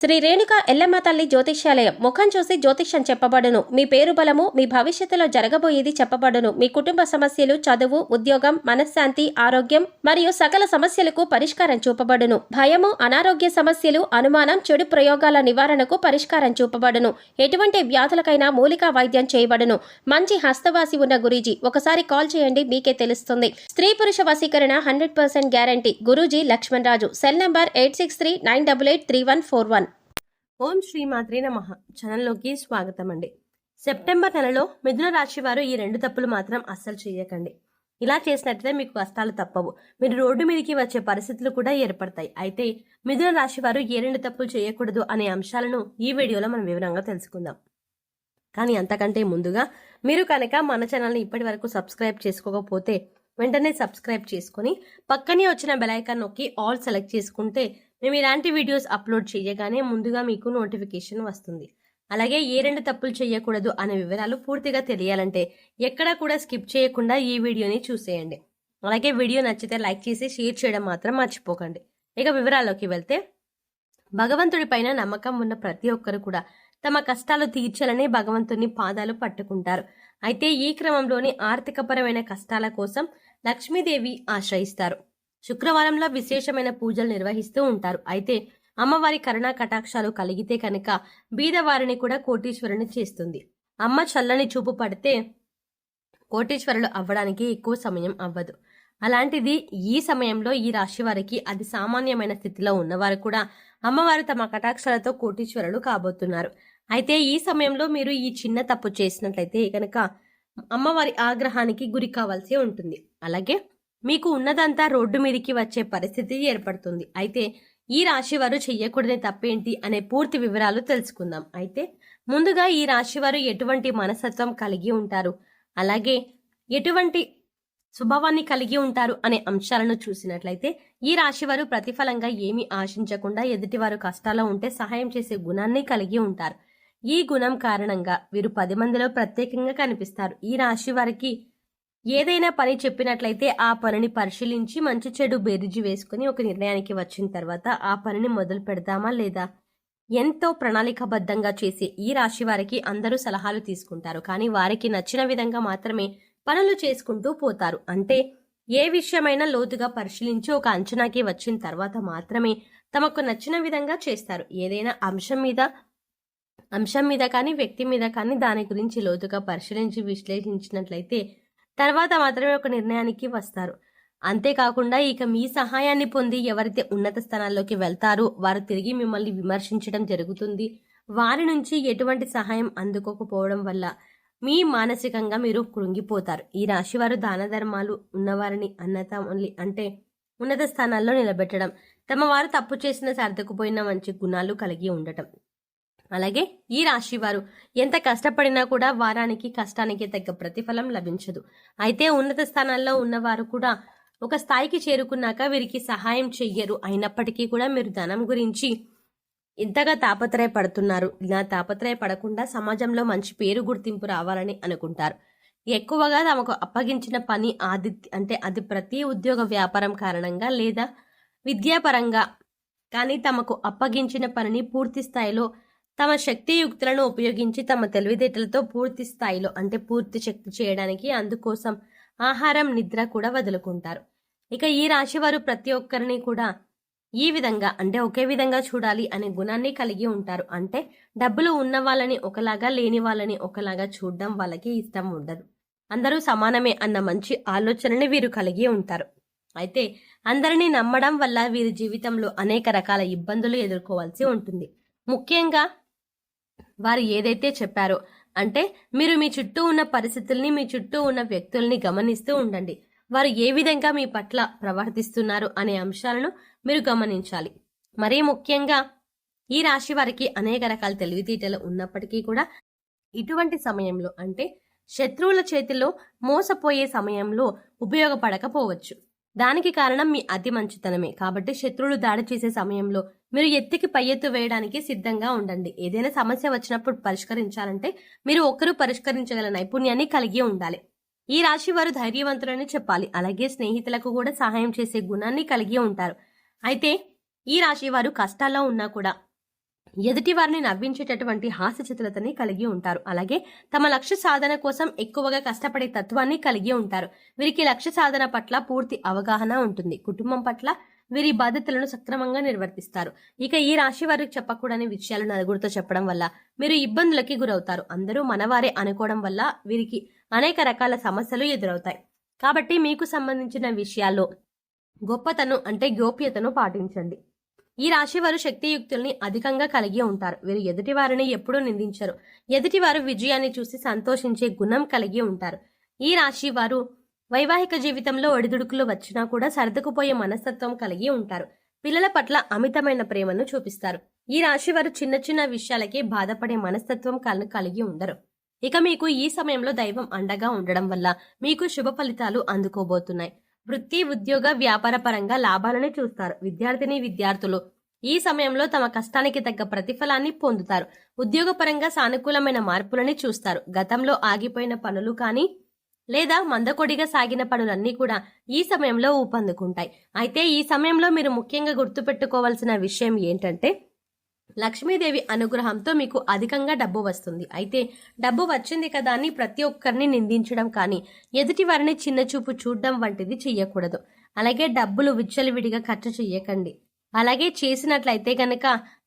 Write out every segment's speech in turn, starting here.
శ్రీ రేణుక ఎల్లమ్మ తల్లి జ్యోతిష్యాలయం. ముఖం చూసి జ్యోతిష్యం చెప్పబడును. మీ పేరు బలము, మీ భవిష్యత్తులో జరగబోయేది చెప్పబడును. మీ కుటుంబ సమస్యలు, చదువు, ఉద్యోగం, మనశ్శాంతి, ఆరోగ్యం మరియు సకల సమస్యలకు పరిష్కారం చూపబడును. భయము, అనారోగ్య సమస్యలు, అనుమానం, చెడు ప్రయోగాల నివారణకు పరిష్కారం చూపబడును. ఎటువంటి వ్యాధులకైనా మూలికా వైద్యం చేయబడును. మంచి హస్తవాసి ఉన్న గురూజీ. ఒకసారి కాల్ చేయండి, మీకే తెలుస్తుంది. స్త్రీ పురుష వశీకరణ 100% guarantee. Guruji Lakshman Raju. Cell number 8639883141. ఓం శ్రీ మాత్రే నమః. ఛానల్లోకి స్వాగతం అండి. సెప్టెంబర్ నెలలో మిథున రాశి వారు ఈ 2 తప్పులు మాత్రం అస్సలు చేయకండి. ఇలా చేసినట్లయితే మీకు కష్టాలు తప్పవు. మీరు రోడ్డు మీదకి వచ్చే పరిస్థితులు కూడా ఏర్పడతాయి. అయితే మిథున రాశి వారు ఏ 2 తప్పులు చేయకూడదు అనే అంశాలను ఈ వీడియోలో మనం వివరంగా తెలుసుకుందాం. కానీ అంతకంటే ముందుగా మీరు కనుక మన ఛానల్ని ఇప్పటి వరకు సబ్స్క్రైబ్ చేసుకోకపోతే వెంటనే సబ్స్క్రైబ్ చేసుకుని పక్కనే వచ్చిన బెల్ ఐకాన్ నొక్కి ఆల్ సెలెక్ట్ చేసుకుంటే మేము ఇలాంటి వీడియోస్ అప్లోడ్ చేయగానే ముందుగా మీకు నోటిఫికేషన్ వస్తుంది. అలాగే ఏ 2 తప్పులు చేయకూడదు అనే వివరాలు పూర్తిగా తెలియాలంటే ఎక్కడా కూడా స్కిప్ చేయకుండా ఈ వీడియోని చూసేయండి. అలాగే వీడియో నచ్చితే లైక్ చేసి షేర్ చేయడం మాత్రం మర్చిపోకండి. ఇక వివరాల్లోకి వెళ్తే, భగవంతుడి పైన నమ్మకం ఉన్న ప్రతి ఒక్కరు కూడా తమ కష్టాలు తీర్చాలని భగవంతుని పాదాలు పట్టుకుంటారు. అయితే ఈ క్రమంలోని ఆర్థికపరమైన కష్టాల కోసం లక్ష్మీదేవి ఆశ్రయిస్తారు. శుక్రవారంలో విశేషమైన పూజలు నిర్వహిస్తూ ఉంటారు. అయితే అమ్మవారి కరుణా కటాక్షాలు కలిగితే కనుక బీదవారిని కూడా కోటీశ్వరుని చేస్తుంది. అమ్మ చల్లని చూపు పడితే కోటీశ్వరులు అవ్వడానికి ఎక్కువ సమయం అవ్వదు. అలాంటిది ఈ సమయంలో ఈ రాశి వారికి అది సామాన్యమైన స్థితిలో ఉన్నవారు కూడా అమ్మవారు తమ కటాక్షాలతో కోటీశ్వరులు కాబోతున్నారు. అయితే ఈ సమయంలో మీరు ఈ చిన్న తప్పు చేసినట్లయితే కనుక అమ్మవారి ఆగ్రహానికి గురి కావాల్సి ఉంటుంది. అలాగే మీకు ఉన్నదంతా రోడ్డు మీదకి వచ్చే పరిస్థితి ఏర్పడుతుంది. అయితే ఈ రాశి వారు చెయ్యకూడని తప్పేంటి అనే పూర్తి వివరాలు తెలుసుకుందాం. అయితే ముందుగా ఈ రాశి వారు ఎటువంటి మనస్తత్వం కలిగి ఉంటారు, అలాగే ఎటువంటి స్వభావాన్ని కలిగి ఉంటారు అనే అంశాలను చూసినట్లయితే ఈ రాశి వారు ప్రతిఫలంగా ఏమీ ఆశించకుండా ఎదుటివారు కష్టాల్లో ఉంటే సహాయం చేసే గుణాన్ని కలిగి ఉంటారు. ఈ గుణం కారణంగా వీరు 10 మందిలో ప్రత్యేకంగా కనిపిస్తారు. ఈ రాశి వారికి ఏదైనా పని చెప్పినట్లయితే ఆ పనిని పరిశీలించి మంచి చెడు బేరీజు వేసుకుని ఒక నిర్ణయానికి వచ్చిన తర్వాత ఆ పనిని మొదలు పెడదామా లేదా ఎంతో ప్రణాళికాబద్ధంగా చేసే ఈ రాశి వారికి అందరూ సలహాలు తీసుకుంటారు. కానీ వారికి నచ్చిన విధంగా మాత్రమే పనులు చేసుకుంటూ పోతారు. అంటే ఏ విషయమైనా లోతుగా పరిశీలించి ఒక అంచనాకి వచ్చిన తర్వాత మాత్రమే తమకు నచ్చిన విధంగా చేస్తారు. ఏదైనా అంశం మీద కానీ వ్యక్తి మీద కానీ దాని గురించి లోతుగా పరిశీలించి విశ్లేషించినట్లయితే తర్వాత మాత్రమే ఒక నిర్ణయానికి వస్తారు. అంతేకాకుండా ఇక మీ సహాయాన్ని పొంది ఎవరైతే ఉన్నత స్థానాల్లోకి వెళ్తారో వారు తిరిగి మిమ్మల్ని విమర్శించడం జరుగుతుంది. వారి నుంచి ఎటువంటి సహాయం అందుకోకపోవడం వల్ల మీ మానసికంగా మీరు కృంగిపోతారు. ఈ రాశి వారు దాన ధర్మాలు ఉన్నవారిని అంటే ఉన్నత స్థానాల్లో నిలబెట్టడం, తమ వారు తప్పు చేసిన సర్దుకుపోయిన మంచి గుణాలు కలిగి ఉండటం. అలాగే ఈ రాశి వారు ఎంత కష్టపడినా కూడా వారానికి కష్టానికి తగ్గ ప్రతిఫలం లభించదు. అయితే ఉన్నత స్థానాల్లో ఉన్నవారు కూడా ఒక స్థాయికి చేరుకున్నాక వీరికి సహాయం చెయ్యరు. అయినప్పటికీ కూడా మీరు ధనం గురించి ఇంతగా తాపత్రయపడుతున్నారు. ఇలా తాపత్రయపడకుండా సమాజంలో మంచి పేరు గుర్తింపు రావాలని అనుకుంటారు. ఎక్కువగా తమకు అప్పగించిన పని అది ప్రతి ఉద్యోగ వ్యాపారం కారణంగా లేదా విద్యాపరంగా కానీ తమకు అప్పగించిన పనిని పూర్తి స్థాయిలో తమ శక్తియుక్తులను ఉపయోగించి తమ తెలివితేటలతో పూర్తి స్థాయిలో పూర్తి శక్తి చేయడానికి అందుకోసం ఆహారం నిద్ర కూడా వదులుకుంటారు. ఇక ఈ రాశి వారు ప్రతి ఒక్కరిని కూడా ఈ విధంగా ఒకే విధంగా చూడాలి అనే గుణాన్ని కలిగి ఉంటారు. అంటే డబ్బులు ఉన్న వాళ్ళని ఒకలాగా లేని వాళ్ళని ఒకలాగా చూడడం వాళ్ళకి ఇష్టం ఉండదు. అందరూ సమానమే అన్న మంచి ఆలోచనని వీరు కలిగి ఉంటారు. అయితే అందరినీ నమ్మడం వల్ల వీరి జీవితంలో అనేక రకాల ఇబ్బందులు ఎదుర్కోవాల్సి ఉంటుంది. ముఖ్యంగా వారు ఏదైతే చెప్పారో మీరు మీ చుట్టూ ఉన్న పరిస్థితుల్ని, మీ చుట్టూ ఉన్న వ్యక్తుల్ని గమనిస్తూ ఉండండి. వారు ఏ విధంగా మీ పట్ల ప్రవర్తిస్తున్నారు అనే అంశాలను మీరు గమనించాలి. మరీ ముఖ్యంగా ఈ రాశి వారికి అనేక రకాల తెలివితేటలు ఉన్నప్పటికీ కూడా ఇటువంటి సమయంలో శత్రువుల చేతిలో మోసపోయే సమయంలో ఉపయోగపడకపోవచ్చు. దానికి కారణం మీ అతి మంచితనమే. కాబట్టి శత్రువులు దాడి చేసే సమయంలో మీరు ఎత్తికి పై ఎత్తు వేయడానికి సిద్ధంగా ఉండండి. ఏదైనా సమస్య వచ్చినప్పుడు పరిష్కరించాలంటే మీరు ఒక్కరు పరిష్కరించగల నైపుణ్యాన్ని కలిగి ఉండాలి. ఈ రాశి వారు ధైర్యవంతులని చెప్పాలి. అలాగే స్నేహితులకు కూడా సహాయం చేసే గుణాన్ని కలిగి ఉంటారు. అయితే ఈ రాశి వారు కష్టాల్లో ఉన్నా కూడా ఎదుటి వారిని నవ్వించేటటువంటి హాస్యచితులతని కలిగి ఉంటారు. అలాగే తమ లక్ష్య సాధన కోసం ఎక్కువగా కష్టపడే తత్వాన్ని కలిగి ఉంటారు. వీరికి లక్ష్య సాధన పట్ల పూర్తి అవగాహన ఉంటుంది. కుటుంబం పట్ల వీరి బాధ్యతలను సక్రమంగా నిర్వర్తిస్తారు. ఇక ఈ రాశి వారికి చెప్పకూడని విషయాలు నలుగురితో చెప్పడం వల్ల మీరు ఇబ్బందులకి గురవుతారు. అందరూ మనవారే అనుకోవడం వల్ల వీరికి అనేక రకాల సమస్యలు ఎదురవుతాయి. కాబట్టి మీకు సంబంధించిన విషయాల్లో గొప్పతనం అంటే గోప్యతను పాటించండి. ఈ రాశి వారు శక్తియుక్తుల్ని అధికంగా కలిగి ఉంటారు. వీరు ఎదుటి వారిని ఎప్పుడూ నిందించరు. ఎదుటివారు విజయాన్ని చూసి సంతోషించే గుణం కలిగి ఉంటారు. ఈ రాశి వారు వైవాహిక జీవితంలో ఒడిదుడుకులు వచ్చినా కూడా సర్దుకుపోయే మనస్తత్వం కలిగి ఉంటారు. పిల్లల పట్ల అమితమైన ప్రేమను చూపిస్తారు. ఈ రాశి వారు చిన్న చిన్న విషయాలకే బాధపడే మనస్తత్వం కలిగి ఉండరు. ఇక మీకు ఈ సమయంలో దైవం అండగా ఉండడం వల్ల మీకు శుభ ఫలితాలు అందుకోబోతున్నాయి. వృత్తి, ఉద్యోగ, వ్యాపార పరంగా లాభాలను చూస్తారు. విద్యార్థులు ఈ సమయంలో తమ కష్టానికి తగ్గ ప్రతిఫలాన్ని పొందుతారు. ఉద్యోగపరంగా సానుకూలమైన మార్పులని చూస్తారు. గతంలో ఆగిపోయిన పనులు కానీ లేదా మందకొడిగా సాగిన పనులన్నీ కూడా ఈ సమయంలో ఊపందుకుంటాయి. అయితే ఈ సమయంలో మీరు ముఖ్యంగా గుర్తుపెట్టుకోవాల్సిన విషయం ఏంటంటే లక్ష్మీదేవి అనుగ్రహంతో మీకు అధికంగా డబ్బు వస్తుంది. అయితే డబ్బు వచ్చింది కదా అని ప్రతి ఒక్కరిని నిందించడం కానీ ఎదుటి వారిని చిన్నచూపు చూడడం వంటిది చెయ్యకూడదు. అలాగే డబ్బులు విచ్చలవిడిగా ఖర్చు చెయ్యకండి. అలాగే చేసినట్లయితే గనక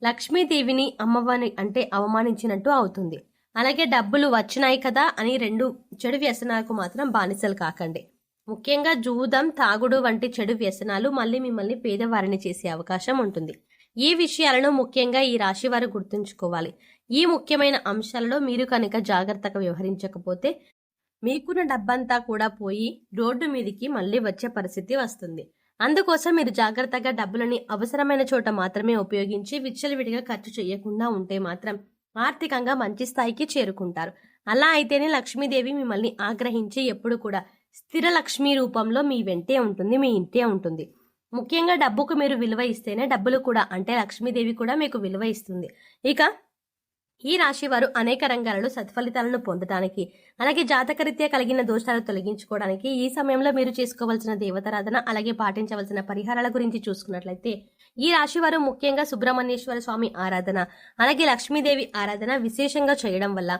లక్ష్మీదేవిని అమ్మవారిని అంటే అవమానించినట్టు అవుతుంది. అలాగే డబ్బులు వచ్చినాయి కదా అని రెండు చెడు వ్యసనాలకు మాత్రం బానిసలు కాకండి. ముఖ్యంగా జూదం, తాగుడు వంటి చెడు వ్యసనాలు మళ్ళీ మిమ్మల్ని పేదవారిని చేసే అవకాశం ఉంటుంది. ఈ విషయాలను ముఖ్యంగా ఈ రాశి వారు గుర్తుంచుకోవాలి. ఈ ముఖ్యమైన అంశాలలో మీరు కనుక జాగ్రత్తగా వ్యవహరించకపోతే మీకున్న డబ్బంతా కూడా పోయి రోడ్డు మీదికి మళ్ళీ వచ్చే పరిస్థితి వస్తుంది. అందుకోసం మీరు జాగ్రత్తగా డబ్బులని అవసరమైన చోట మాత్రమే ఉపయోగించి విచ్చలవిడిగా ఖర్చు చేయకుండా ఉంటే మాత్రం ఆర్థికంగా మంచి స్థాయికి చేరుకుంటారు. అలా అయితేనే లక్ష్మీదేవి మిమ్మల్ని ఆగ్రహించి ఎప్పుడు కూడా స్థిర లక్ష్మీ రూపంలో మీ వెంటే ఉంటుంది, మీ ఇంటే ఉంటుంది. ముఖ్యంగా డబ్బుకు మీరు విలువ ఇస్తేనే డబ్బులు కూడా అంటే లక్ష్మీదేవి కూడా మీకు విలువ ఇస్తుంది. ఇక ఈ రాశి వారు అనేక రంగాలలో సత్ఫలితాలను పొందడానికి అలాగే జాతకరీత్యా కలిగిన దోషాలు తొలగించుకోవడానికి ఈ సమయంలో మీరు చేసుకోవాల్సిన దేవతారాధన అలాగే పాటించవలసిన పరిహారాల గురించి చూసుకున్నట్లయితే ఈ రాశి వారు ముఖ్యంగా సుబ్రహ్మణ్యేశ్వర స్వామి ఆరాధన అలాగే లక్ష్మీదేవి ఆరాధన విశేషంగా చేయడం వల్ల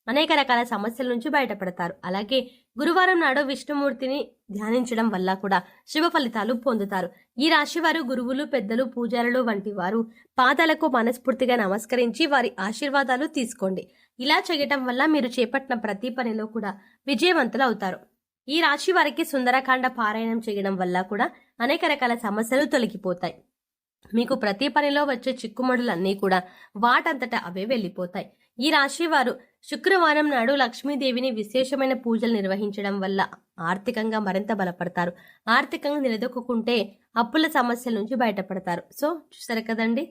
అనేక రకాల సమస్యల నుంచి బయటపడతారు. అలాగే గురువారం నాడు విష్ణుమూర్తిని ధ్యానించడం వల్ల కూడా శుభ ఫలితాలు పొందుతారు. ఈ రాశి వారు గురువులు, పెద్దలు, పూజారులు వంటి వారు పాదాలకు మనస్ఫూర్తిగా నమస్కరించి వారి ఆశీర్వాదాలు తీసుకోండి. ఇలా చేయటం వల్ల మీరు చేపట్టిన ప్రతి పనిలో కూడా విజయవంతులు అవుతారు. ఈ రాశి వారికి సుందరకాండ పారాయణం చేయడం వల్ల కూడా అనేక రకాల సమస్యలు తొలగిపోతాయి. మీకు ప్రతి పనిలో వచ్చే చిక్కుముడులన్నీ కూడా వాటంతటా అవే వెళ్ళిపోతాయి. ఈ రాశి వారు శుక్రవారం నాడు లక్ష్మీదేవిని విశేషమైన పూజలు నిర్వహించడం వల్ల ఆర్థికంగా మరింత బలపడతారు. ఆర్థికంగా నిలదొక్కుంటే అప్పుల సమస్యల నుంచి బయటపడతారు. సో చూసారు కదండి,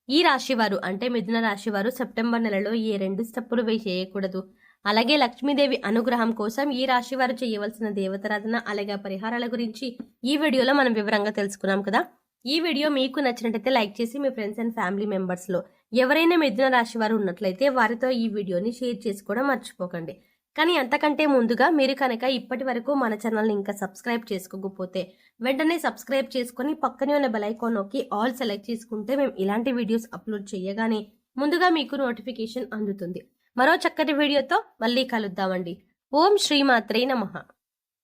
ఈ రాశి వారు అంటే మిథున రాశి వారు సెప్టెంబర్ నెలలో ఏ 2 స్టెప్పులు వేయి చేయకూడదు. అలాగే లక్ష్మీదేవి అనుగ్రహం కోసం ఈ రాశి వారు చేయవలసిన దేవతారాధన అలాగే పరిహారాల గురించి ఈ వీడియోలో మనం వివరంగా తెలుసుకున్నాం కదా. ఈ వీడియో మీకు నచ్చినట్లయితే లైక్ చేసి మీ ఫ్రెండ్స్ అండ్ ఫ్యామిలీ మెంబర్స్లో ఎవరైనా మిథున రాశి వారు ఉన్నట్లయితే వారితో ఈ వీడియోని షేర్ చేసుకోవడం మర్చిపోకండి. కానీ అంతకంటే ముందుగా మీరు కనుక ఇప్పటి వరకు మన ఛానల్ని ఇంకా సబ్స్క్రైబ్ చేసుకోకపోతే వెంటనే సబ్స్క్రైబ్ చేసుకొని పక్కనే ఉన్న బెల్ ఐకాన్ నొక్కి ఆల్ సెలెక్ట్ చేసుకుంటే మేము ఇలాంటి వీడియోస్ అప్లోడ్ చేయగానే ముందుగా మీకు నోటిఫికేషన్ అందుతుంది. మరో చక్కటి వీడియోతో మళ్ళీ కలుద్దామండి. ఓం శ్రీమాత్రే నమః.